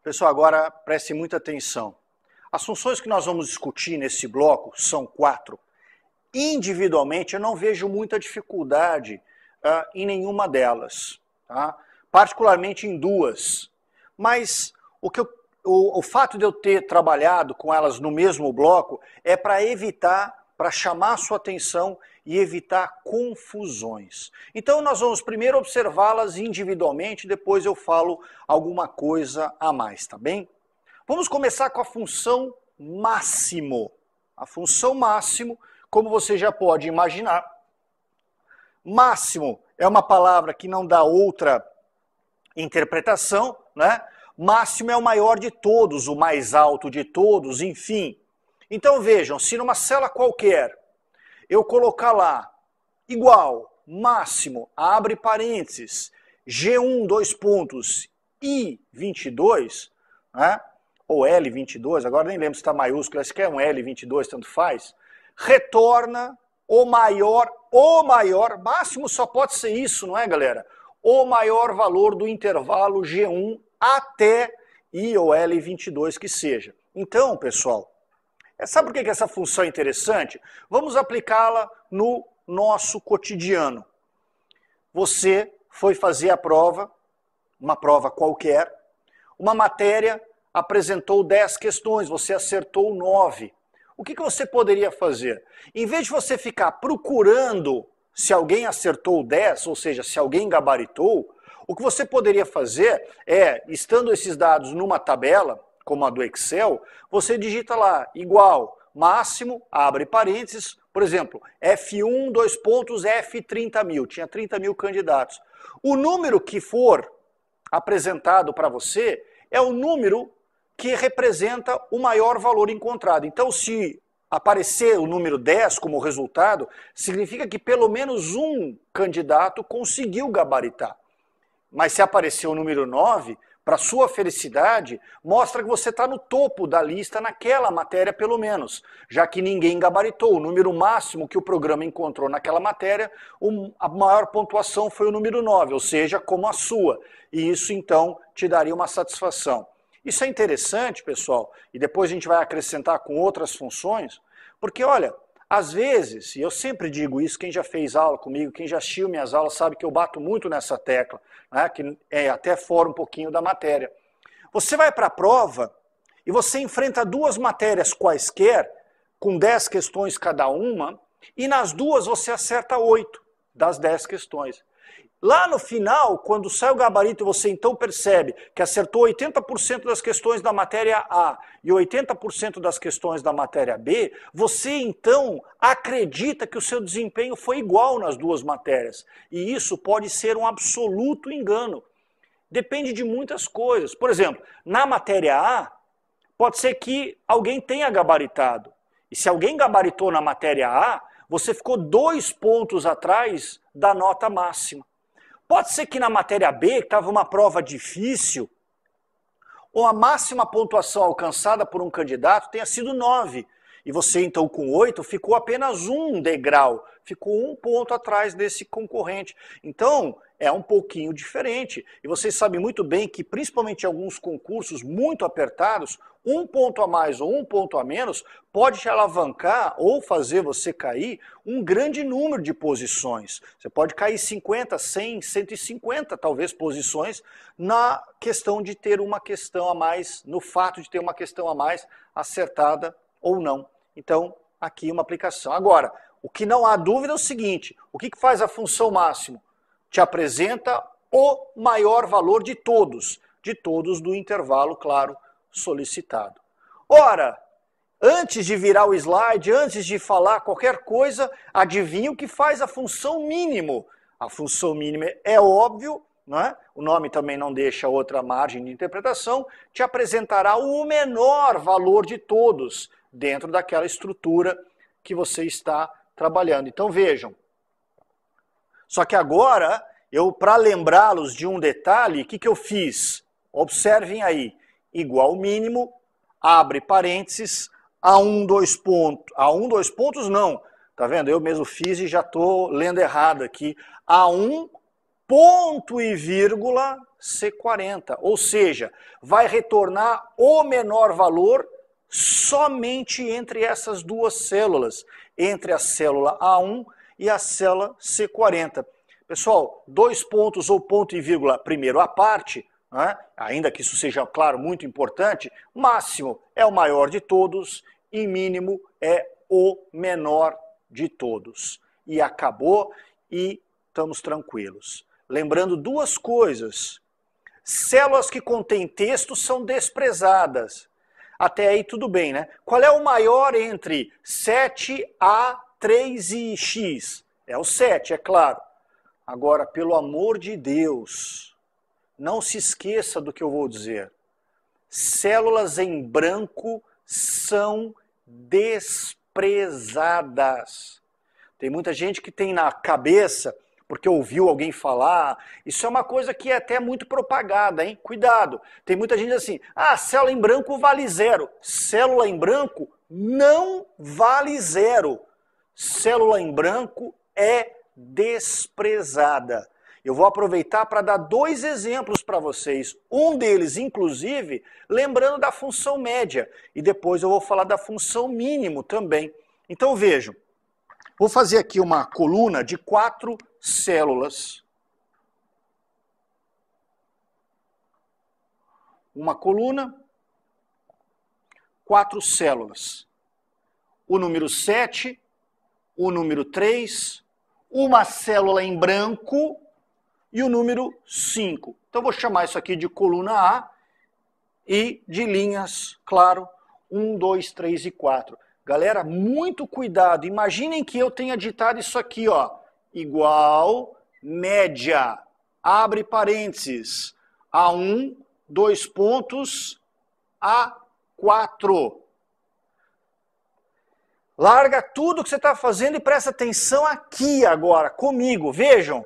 Pessoal, agora preste muita atenção. As funções que nós vamos discutir nesse bloco são 4. Individualmente, eu não vejo muita dificuldade em nenhuma delas, tá? Particularmente em 2. Mas o fato de eu ter trabalhado com elas no mesmo bloco é para evitar, para chamar a sua atenção e evitar confusões. Então nós vamos primeiro observá-las individualmente, depois eu falo alguma coisa a mais, tá bem? Vamos começar com a função máximo. A função máximo, como você já pode imaginar, máximo é uma palavra que não dá outra interpretação, né? Máximo é o maior de todos, o mais alto de todos, enfim. Então vejam, se numa célula qualquer eu colocar lá, igual, máximo, abre parênteses, G1, 2 pontos, I22, né? Ou L22, agora nem lembro se está maiúsculo, acho que é um L22, tanto faz, retorna o maior, máximo só pode ser isso, não é, galera? O maior valor do intervalo G1 até I ou L22 que seja. Então, pessoal, sabe por que essa função é interessante? Vamos aplicá-la no nosso cotidiano. Você foi fazer a prova, uma prova qualquer, uma matéria apresentou 10 questões, você acertou 9. O que você poderia fazer? Em vez de você ficar procurando se alguém acertou 10, ou seja, se alguém gabaritou, o que você poderia fazer é, estando esses dados numa tabela, como a do Excel, você digita lá, igual, máximo, abre parênteses, por exemplo, F1, 2 pontos, F30.000, tinha 30.000 candidatos. O número que for apresentado para você é o número que representa o maior valor encontrado. Então, se aparecer o número 10 como resultado, significa que pelo menos um candidato conseguiu gabaritar. Mas se aparecer o número 9, para sua felicidade, mostra que você está no topo da lista naquela matéria pelo menos, já que ninguém gabaritou. O número máximo que o programa encontrou naquela matéria, a maior pontuação foi o número 9, ou seja, como a sua. E isso então te daria uma satisfação. Isso é interessante, pessoal, e depois a gente vai acrescentar com outras funções, porque olha, às vezes, e eu sempre digo isso, quem já fez aula comigo, quem já assistiu minhas aulas sabe que eu bato muito nessa tecla, né, que até fora um pouquinho da matéria. Você vai para a prova e você enfrenta 2 matérias quaisquer, com 10 questões cada uma, e nas 2 você acerta 8 das 10 questões. Lá no final, quando sai o gabarito e você então percebe que acertou 80% das questões da matéria A e 80% das questões da matéria B, você então acredita que o seu desempenho foi igual nas 2 matérias. E isso pode ser um absoluto engano. Depende de muitas coisas. Por exemplo, na matéria A, pode ser que alguém tenha gabaritado. E se alguém gabaritou na matéria A, você ficou 2 pontos atrás da nota máxima. Pode ser que na matéria B, que estava uma prova difícil, ou a máxima pontuação alcançada por um candidato tenha sido 9. E você, então, com 8, ficou apenas 1 degrau, ficou 1 ponto atrás desse concorrente. Então, é um pouquinho diferente. E vocês sabem muito bem que, principalmente em alguns concursos muito apertados, 1 ponto a mais ou 1 ponto a menos pode te alavancar ou fazer você cair um grande número de posições. Você pode cair 50, 100, 150 talvez posições na questão de ter uma questão a mais, no fato de ter uma questão a mais acertada ou não. Então, aqui uma aplicação. Agora, o que não há dúvida é o seguinte, o que faz a função máximo? Te apresenta o maior valor de todos do intervalo, claro, solicitado. Ora, antes de virar o slide, antes de falar qualquer coisa, adivinha o que faz a função mínimo? A função mínima é óbvio, não é? O nome também não deixa outra margem de interpretação, te apresentará o menor valor de todos dentro daquela estrutura que você está trabalhando. Então vejam, só que agora, para lembrá-los de um detalhe, o que eu fiz? Observem aí, igual mínimo, abre parênteses, A1, 2 pontos, A1, 2 pontos não, Tá vendo? Eu mesmo fiz e já estou lendo errado aqui. A1, ponto e vírgula, C40. Ou seja, vai retornar o menor valor somente entre essas duas células. Entre a célula A1 e a célula C40. Pessoal, 2 pontos ou ponto e vírgula, primeiro à parte, né? Ainda que isso seja, claro, muito importante, máximo é o maior de todos e mínimo é o menor de todos. E acabou e estamos tranquilos. Lembrando duas coisas. Células que contêm texto são desprezadas. Até aí tudo bem, né? Qual é o maior entre 7A, 3 e X? É o 7, é claro. Agora, pelo amor de Deus, não se esqueça do que eu vou dizer. Células em branco são desprezadas. Tem muita gente que tem na cabeça, porque ouviu alguém falar, isso é uma coisa que é até muito propagada, hein? Cuidado. Tem muita gente assim, célula em branco vale 0. Célula em branco não vale 0. Célula em branco é desprezada. Eu vou aproveitar para dar 2 exemplos para vocês. Um deles, inclusive, lembrando da função média. E depois eu vou falar da função mínimo também. Então vejam, vou fazer aqui uma coluna de 4 células. Uma coluna, 4 células. O número 7, o número 3, uma célula em branco e o número 5. Então vou chamar isso aqui de coluna A e de linhas, claro, 1, 2, 3 e 4. Galera, muito cuidado. Imaginem que eu tenha ditado isso aqui, ó, igual média, abre parênteses, A1, 2 pontos, A4. Larga tudo que você está fazendo e presta atenção aqui agora, comigo. Vejam, o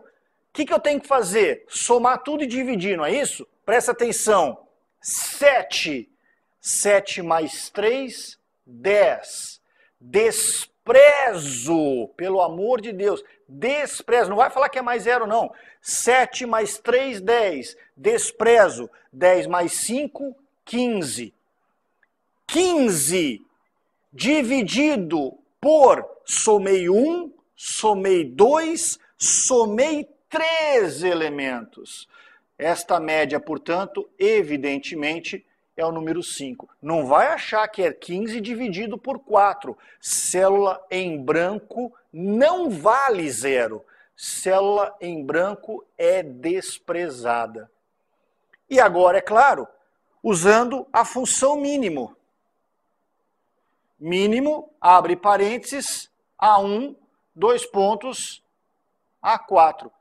que eu tenho que fazer? Somar tudo e dividir, não é isso? Presta atenção. 7. 7 mais 3, 10. Desprezo, pelo amor de Deus. Desprezo, não vai falar que é mais 0 não. 7 mais 3, 10. Desprezo. 10 mais 5, 15. 15 dividido por, somei 1, somei 2, somei 3 elementos. Esta média, portanto, evidentemente, é o número 5. Não vai achar que é 15 dividido por 4. Célula em branco não vale 0. Célula em branco é desprezada. E agora, é claro, usando a função mínimo. Mínimo, abre parênteses, A1, 2 pontos, A4.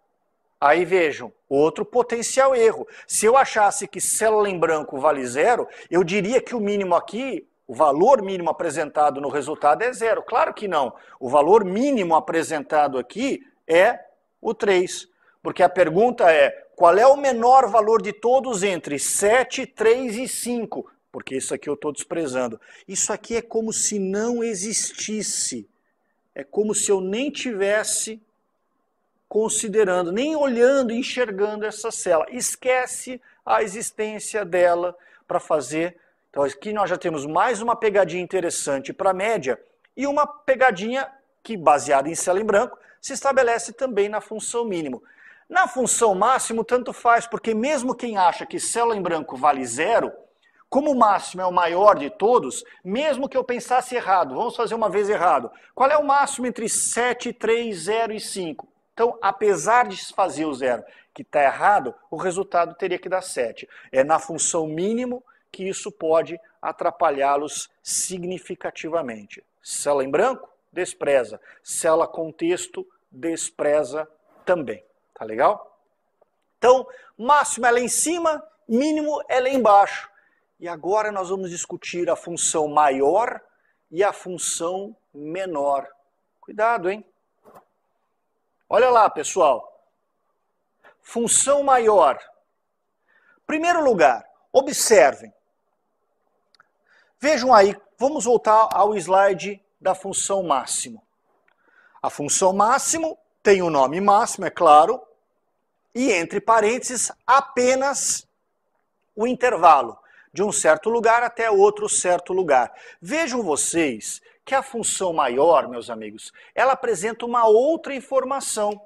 Aí vejam, outro potencial erro. Se eu achasse que célula em branco vale 0, eu diria que o mínimo aqui, o valor mínimo apresentado no resultado é 0. Claro que não. O valor mínimo apresentado aqui é o 3. Porque a pergunta é, qual é o menor valor de todos entre 7, 3 e 5? Porque isso aqui eu estou desprezando. Isso aqui é como se não existisse. É como se eu nem tivesse considerando, nem olhando, enxergando essa célula. Esquece a existência dela para fazer. Então aqui nós já temos mais uma pegadinha interessante para a média e uma pegadinha que, baseada em célula em branco, se estabelece também na função mínimo. Na função máximo, tanto faz, porque mesmo quem acha que célula em branco vale 0, como o máximo é o maior de todos, mesmo que eu pensasse errado, vamos fazer uma vez errado. Qual é o máximo entre 7, 3, 0 e 5? Então, apesar de se fazer o 0 que está errado, o resultado teria que dar 7. É na função mínimo que isso pode atrapalhá-los significativamente. Célula em branco, despreza. Célula com texto, despreza também. Tá legal? Então, máximo é lá em cima, mínimo é lá embaixo. E agora nós vamos discutir a função maior e a função menor. Cuidado, hein? Olha lá, pessoal. Função maior. Primeiro lugar, observem. Vejam aí, vamos voltar ao slide da função máximo. A função máximo tem o nome máximo, é claro, e entre parênteses apenas o intervalo de um certo lugar até outro certo lugar. Vejam vocês que a função maior, meus amigos, ela apresenta uma outra informação.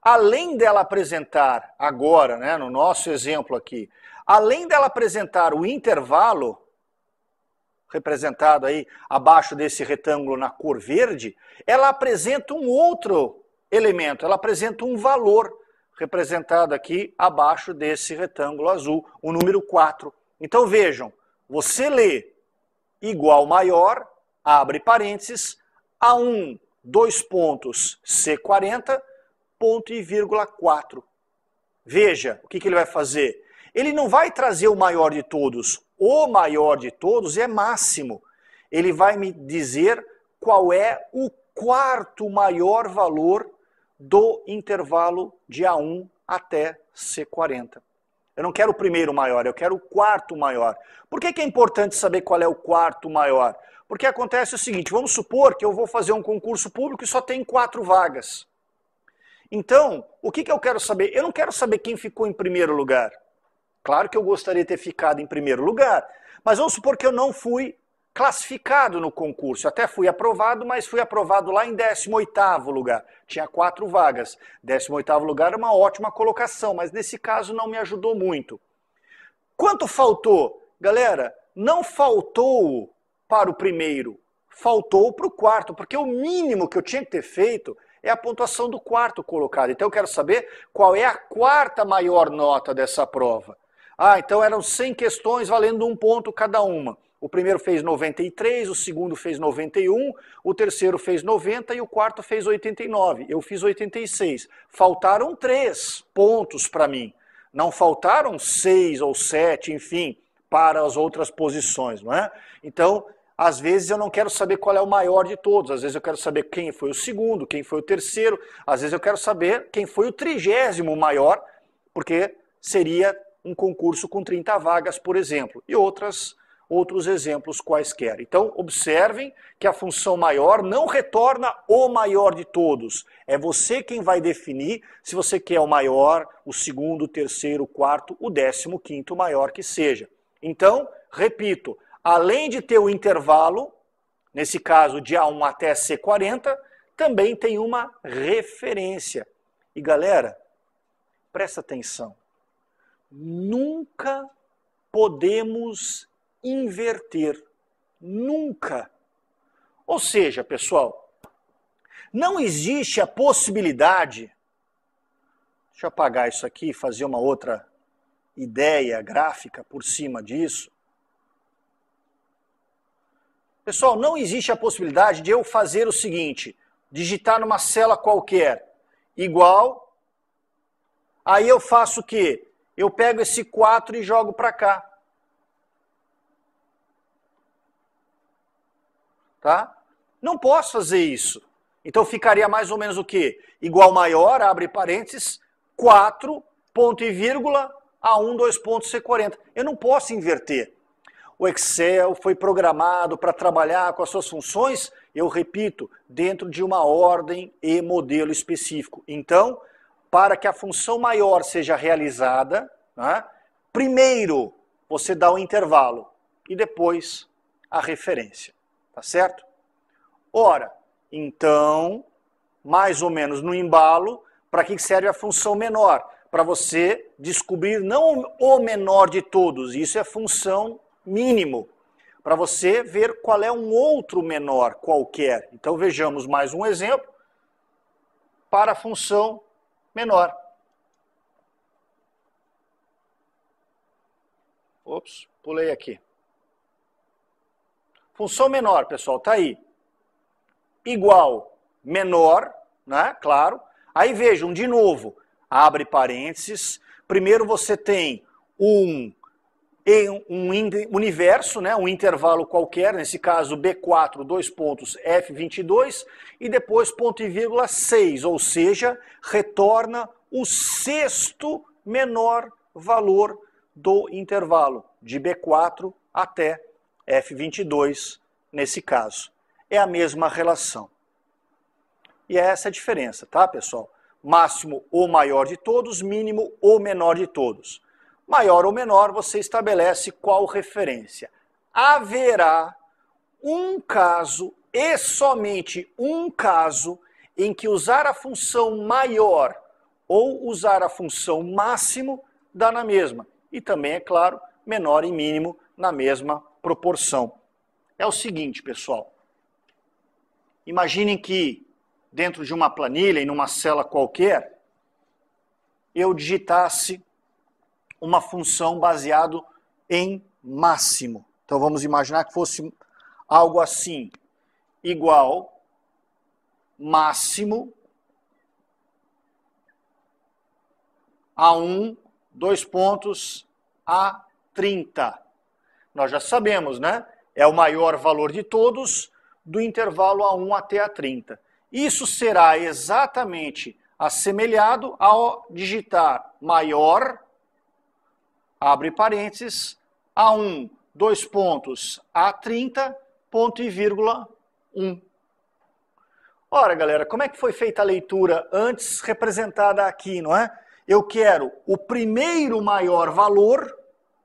Além dela apresentar agora, né, no nosso exemplo aqui, além dela apresentar o intervalo, representado aí abaixo desse retângulo na cor verde, ela apresenta um outro elemento, ela apresenta um valor, representado aqui abaixo desse retângulo azul, o número 4. Então vejam, você lê igual maior, abre parênteses, A1, dois pontos, C40, ponto e vírgula 4. Veja o que ele vai fazer. Ele não vai trazer o maior de todos. O maior de todos é máximo. Ele vai me dizer qual é o quarto maior valor do intervalo de A1 até C40. Eu não quero o primeiro maior, eu quero o quarto maior. Por que é importante saber qual é o quarto maior? Porque acontece o seguinte, vamos supor que eu vou fazer um concurso público e só tem 4 vagas. Então, o que eu quero saber? Eu não quero saber quem ficou em primeiro lugar. Claro que eu gostaria de ter ficado em primeiro lugar, mas vamos supor que eu não fui classificado no concurso. Eu até fui aprovado, mas fui aprovado lá em 18º lugar. Tinha 4 vagas. 18º lugar é uma ótima colocação, mas nesse caso não me ajudou muito. Quanto faltou? Galera, não faltou para o primeiro, faltou para o quarto, porque o mínimo que eu tinha que ter feito é a pontuação do quarto colocado. Então eu quero saber qual é a quarta maior nota dessa prova. Ah, então eram 100 questões valendo 1 ponto cada uma. O primeiro fez 93, o segundo fez 91, o terceiro fez 90 e o quarto fez 89. Eu fiz 86. Faltaram 3 pontos para mim. Não faltaram 6 ou 7, enfim, para as outras posições, não é? Então, às vezes eu não quero saber qual é o maior de todos. Às vezes eu quero saber quem foi o segundo, quem foi o terceiro. Às vezes eu quero saber quem foi o 30º maior, porque seria um concurso com 30 vagas, por exemplo. E outros exemplos quaisquer. Então, observem que a função maior não retorna o maior de todos. É você quem vai definir se você quer o maior, o segundo, o terceiro, o quarto, o 15º maior que seja. Então, repito, além de ter o intervalo, nesse caso de A1 até C40, também tem uma referência. E galera, presta atenção. Nunca podemos inverter. Nunca. Ou seja, pessoal, não existe a possibilidade... Deixa eu apagar isso aqui e fazer uma outra ideia gráfica por cima disso. Pessoal, não existe a possibilidade de eu fazer o seguinte, digitar numa célula qualquer, igual, aí eu faço o quê? Eu pego esse 4 e jogo para cá. Tá? Não posso fazer isso. Então ficaria mais ou menos o quê? Igual maior, abre parênteses, 4, ponto e vírgula, A1, 2 pontos, C40. Eu não posso inverter. O Excel foi programado para trabalhar com as suas funções, eu repito, dentro de uma ordem e modelo específico. Então, para que a função maior seja realizada, né, primeiro você dá o intervalo e depois a referência. Tá certo? Ora, então, mais ou menos no embalo, para que serve a função menor? Para você descobrir não o menor de todos, isso é função mínimo, para você ver qual é um outro menor qualquer. Então vejamos mais um exemplo para a função menor. Ops, pulei aqui. Função menor, pessoal, tá aí. Igual menor, né? Claro. Aí vejam, de novo, abre parênteses. Primeiro você tem um universo, né? Um intervalo qualquer, nesse caso B4, 2 pontos, F22, e depois ponto e vírgula 6, ou seja, retorna o 6º menor valor do intervalo, de B4 até F22, nesse caso. É a mesma relação. E essa é a diferença, tá, pessoal? Máximo ou maior de todos, mínimo ou menor de todos. Maior ou menor, você estabelece qual referência. Haverá um caso, e somente um caso, em que usar a função maior ou usar a função máximo dá na mesma. E também, é claro, menor e mínimo na mesma proporção. É o seguinte, pessoal. Imaginem que dentro de uma planilha, em uma célula qualquer, eu digitasse uma função baseado em máximo. Então vamos imaginar que fosse algo assim, igual máximo a 1, 2 pontos, a 30. Nós já sabemos, né? É o maior valor de todos do intervalo A1 até a 30. Isso será exatamente assemelhado ao digitar maior, abre parênteses, A1, 2 pontos, A30, ponto e vírgula 1. Ora, galera, como é que foi feita a leitura antes representada aqui, não é? Eu quero o primeiro maior valor,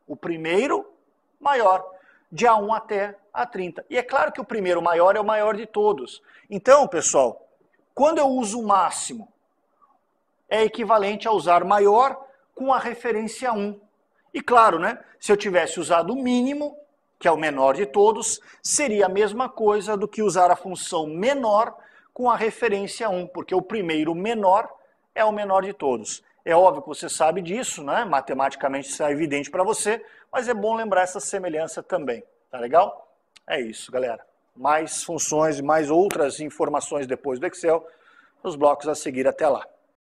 o primeiro maior, de A1 até A30. E é claro que o primeiro maior é o maior de todos. Então, pessoal, quando eu uso o máximo, é equivalente a usar maior com a referência 1. E claro, né, se eu tivesse usado o mínimo, que é o menor de todos, seria a mesma coisa do que usar a função menor com a referência 1, porque o primeiro menor é o menor de todos. É óbvio que você sabe disso, né? Matematicamente isso é evidente para você, mas é bom lembrar essa semelhança também, tá legal? É isso, galera. Mais funções e mais outras informações depois do Excel, nos blocos a seguir até lá.